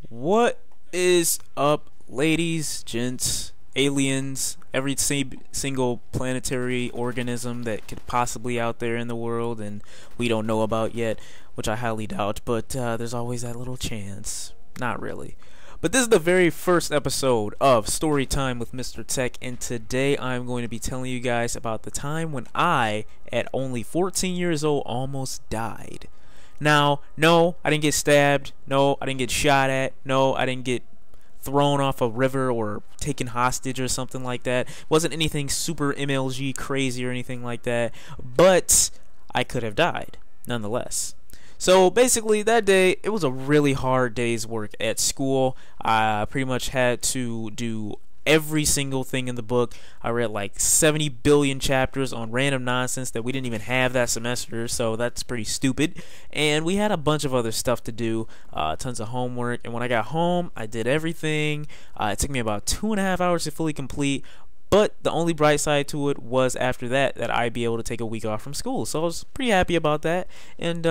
What is up, ladies, gents, aliens, every single planetary organism that could possibly out there in the world and we don't know about yet, which I highly doubt, but there's always that little chance. Not really. But this is the very first episode of Storytime with MrTech, and today I'm going to be telling you guys about the time when I, at only 14 years old, almost died. Now, no, I didn't get stabbed. No, I didn't get shot at. No, I didn't get thrown off a river or taken hostage or something like that. It wasn't anything super MLG crazy or anything like that, but I could have died nonetheless. So basically that day, it was a really hard day's work at school. I pretty much had to do every single thing in the book. I read like 70 billion chapters on random nonsense that we didn't even have that semester, so that's pretty stupid. And we had a bunch of other stuff to do, tons of homework. And when I got home, I did everything. It took me about 2.5 hours to fully complete. But the only bright side to it was after that I'd be able to take a week off from school. So I was pretty happy about that. And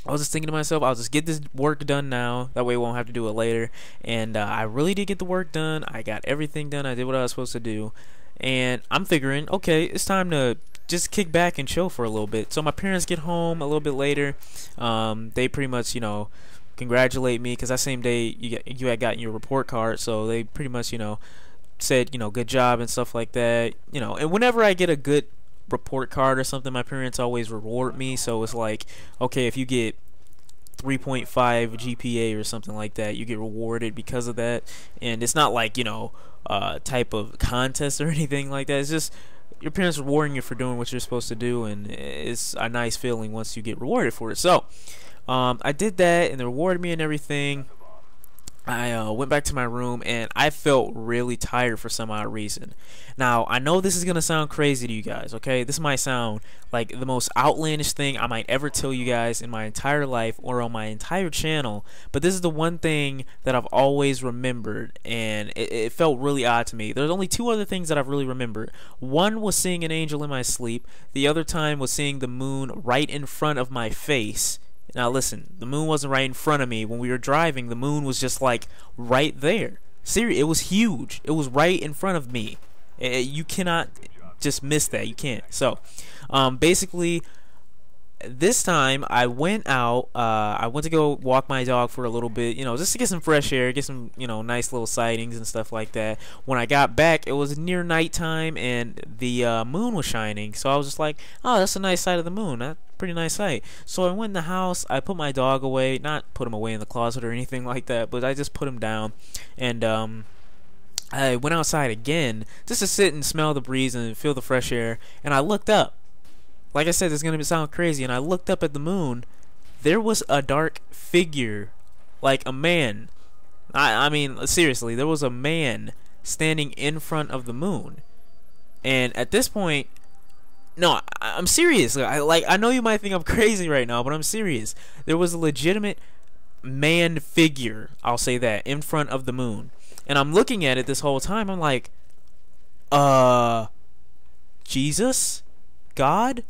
I was just thinking to myself, I'll just get this work done now. That way I won't have to do it later. And I really did get the work done. I got everything done. I did what I was supposed to do. And I'm figuring, okay, it's time to just kick back and chill for a little bit. So my parents get home a little bit later. They pretty much, congratulate me because that same day you had gotten your report card. So they pretty much, said, good job and stuff like that. And whenever I get a good report card or something, my parents always reward me. So it's like, okay, if you get 3.5 GPA or something like that, you get rewarded because of that. And it's not like type of contest or anything like that. It's just your parents rewarding you for doing what you're supposed to do, and it's a nice feeling once you get rewarded for it. So I did that, and they rewarded me and everything. I went back to my room and I felt really tired for some odd reason. Now, I know this is going to sound crazy to you guys, okay? This might sound like the most outlandish thing I might ever tell you guys in my entire life or on my entire channel, but this is the one thing that I've always remembered, and it felt really odd to me. There's only two other things that I've really remembered. One was seeing an angel in my sleep. The other time was seeing the moon right in front of my face. Now listen, the moon wasn't right in front of me. When we were driving, the moon was just like right there. Seriously, it was huge. It was right in front of me. You cannot just miss that. You can't. So, basically, this time I went out. I went to go walk my dog for a little bit, just to get some fresh air, get some, nice little sightings and stuff like that. When I got back, it was near nighttime and the moon was shining. So I was just like, oh, that's a nice sight of the moon. That's a pretty nice sight. So I went in the house. I put my dog away, not put him away in the closet or anything like that, but I just put him down. And I went outside again just to sit and smell the breeze and feel the fresh air. And I looked up. Like I said, it's going to sound crazy, and I looked up at the moon. There was a dark figure, like a man. I mean, seriously, there was a man standing in front of the moon. And at this point, no, I'm serious. I know you might think I'm crazy right now, but I'm serious. There was a legitimate man figure, I'll say that, in front of the moon. And I'm looking at it this whole time. I'm like, Jesus? God?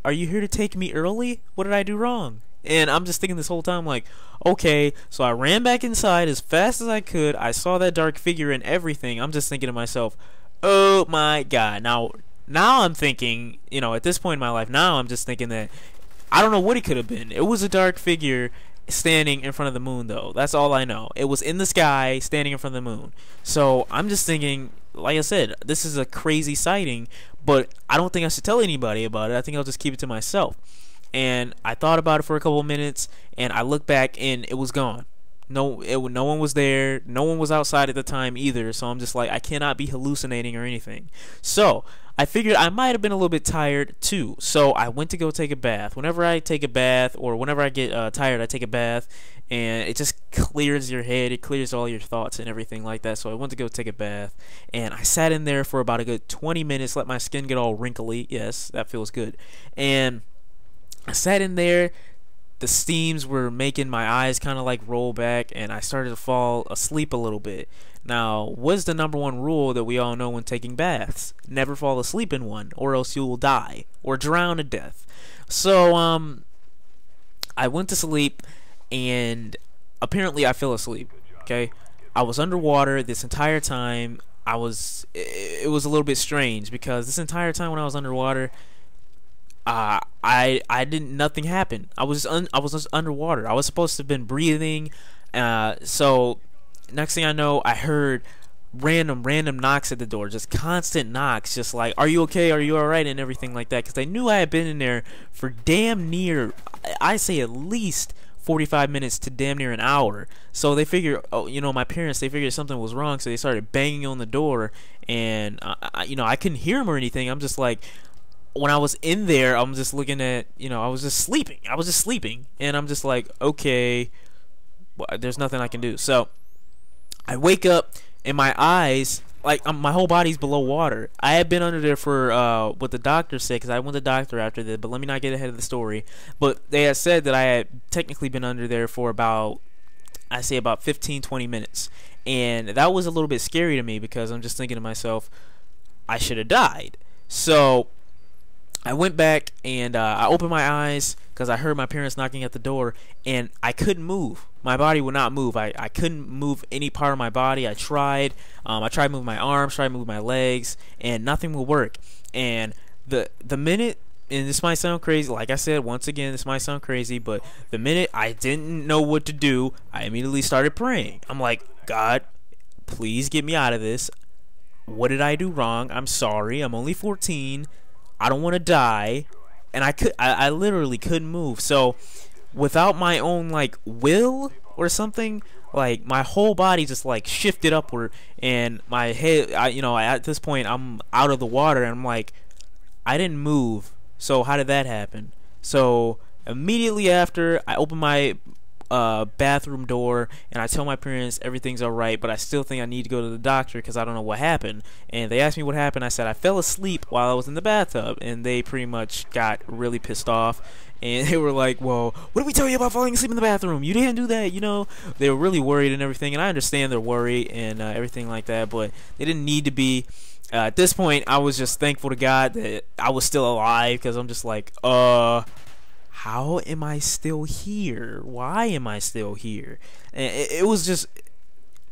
Are you here to take me early? What did I do wrong? And I'm just thinking this whole time, like, okay. So I ran back inside as fast as I could. I saw that dark figure and everything. I'm just thinking to myself, oh my God. Now I'm thinking, at this point in my life, now I'm just thinking that I don't know what it could have been. It was a dark figure standing in front of the moon, though. That's all I know. It was in the sky, standing in front of the moon. So I'm just thinking, like I said, this is a crazy sighting, but I don't think I should tell anybody about it. I think I'll just keep it to myself. And I thought about it for a couple of minutes, and I looked back, and it was gone. No one was there. No one was outside at the time either. So I'm just like, I cannot be hallucinating or anything. So I figured I might have been a little bit tired too. So I went to go take a bath. Whenever I take a bath, or whenever I get tired, I take a bath, and it just clears your head. It clears all your thoughts and everything like that. So I went to go take a bath, and I sat in there for about a good 20 minutes, let my skin get all wrinkly. Yes, that feels good. And I sat in there. The steams were making my eyes kind of like roll back, and I started to fall asleep a little bit. Now, what's the number one rule that we all know when taking baths? Never fall asleep in one, or else you will die or drown to death. So I went to sleep, and apparently I fell asleep. Okay, I was underwater this entire time. It was a little bit strange because this entire time when I was underwater, I didn't nothing happened. I was just underwater. I was supposed to have been breathing. So next thing I know, I heard random knocks at the door, just constant knocks, just like, are you okay, are you all right, and everything like that, because they knew I had been in there for damn near, I say at least 45 minutes to damn near an hour. So they figured, oh, you know, my parents, they figured something was wrong, so they started banging on the door, and you know, I couldn't hear them or anything. I'm just like, when I was in there, I'm just looking at, you know, I was just sleeping, and I'm just like, okay, well, there's nothing I can do. So I wake up, and my eyes, like, my whole body's below water. I had been under there for what the doctor said, because I went to the doctor after this, but let me not get ahead of the story. But they had said that I had technically been under there for about, I say about 15-20 minutes. And that was a little bit scary to me, because I'm just thinking to myself, I should have died. So I went back, and I opened my eyes, because I heard my parents knocking at the door, and I couldn't move. My body would not move. I couldn't move any part of my body. I tried moving my arms, tried moving my legs, and nothing will work. And the minute, and this might sound crazy, like I said, once again, this might sound crazy, but the minute I didn't know what to do, I immediately started praying. I'm like, God, please get me out of this. What did I do wrong? I'm sorry. I'm only 14. I don't want to die. And I literally couldn't move. So without my own like will or something, like my whole body just like shifted upward, and my head, you know, at this point I'm out of the water, and I'm like, I didn't move. So how did that happen? So immediately after, I open my bathroom door, and I tell my parents everything's alright, but I still think I need to go to the doctor because I don't know what happened. And they asked me what happened. I said I fell asleep while I was in the bathtub, and they pretty much got really pissed off, and they were like, well, what did we tell you about falling asleep in the bathroom? You didn't do that, you know. They were really worried and everything, and I understand their worry and everything like that, but they didn't need to be. At this point, I was just thankful to God that I was still alive, because I'm just like, how am I still here? Why am I still here? And it was just,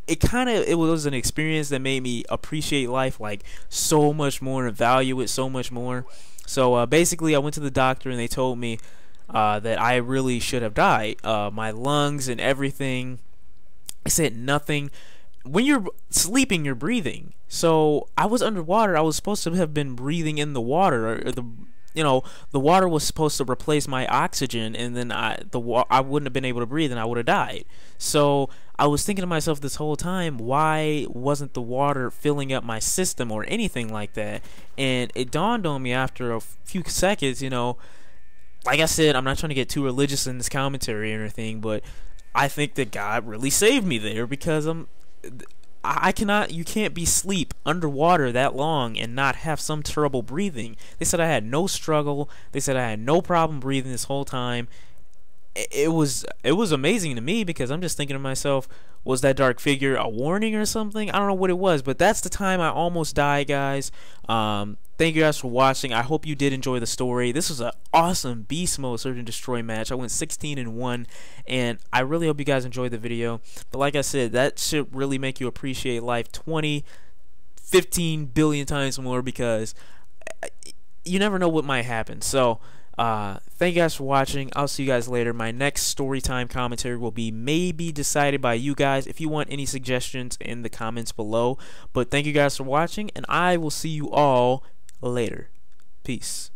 it was an experience that made me appreciate life like so much more and value it so much more. So basically, I went to the doctor, and they told me that I really should have died. My lungs and everything. I said nothing. When you're sleeping, you're breathing. So I was underwater. I was supposed to have been breathing in the water, or the water was supposed to replace my oxygen, and then I wouldn't have been able to breathe, and I would have died. So I was thinking to myself this whole time, why wasn't the water filling up my system or anything like that? And it dawned on me after a few seconds, you know, like I said, I'm not trying to get too religious in this commentary or anything, but I think that God really saved me there, because you can't be asleep underwater that long and not have some trouble breathing. They said I had no struggle. They said I had no problem breathing this whole time. It was amazing to me, because I'm just thinking to myself, was that dark figure a warning or something? I don't know what it was, but that's the time I almost died, guys. Thank you guys for watching. I hope you did enjoy the story. This was an awesome beast mode search and destroy match. I went 16-1, and I really hope you guys enjoyed the video. But like I said, that should really make you appreciate life 15 billion times more, because you never know what might happen. So thank you guys for watching. I'll see you guys later. My next story time commentary will be maybe decided by you guys. If you want any suggestions, in the comments below. But thank you guys for watching, and I will see you all later. Peace.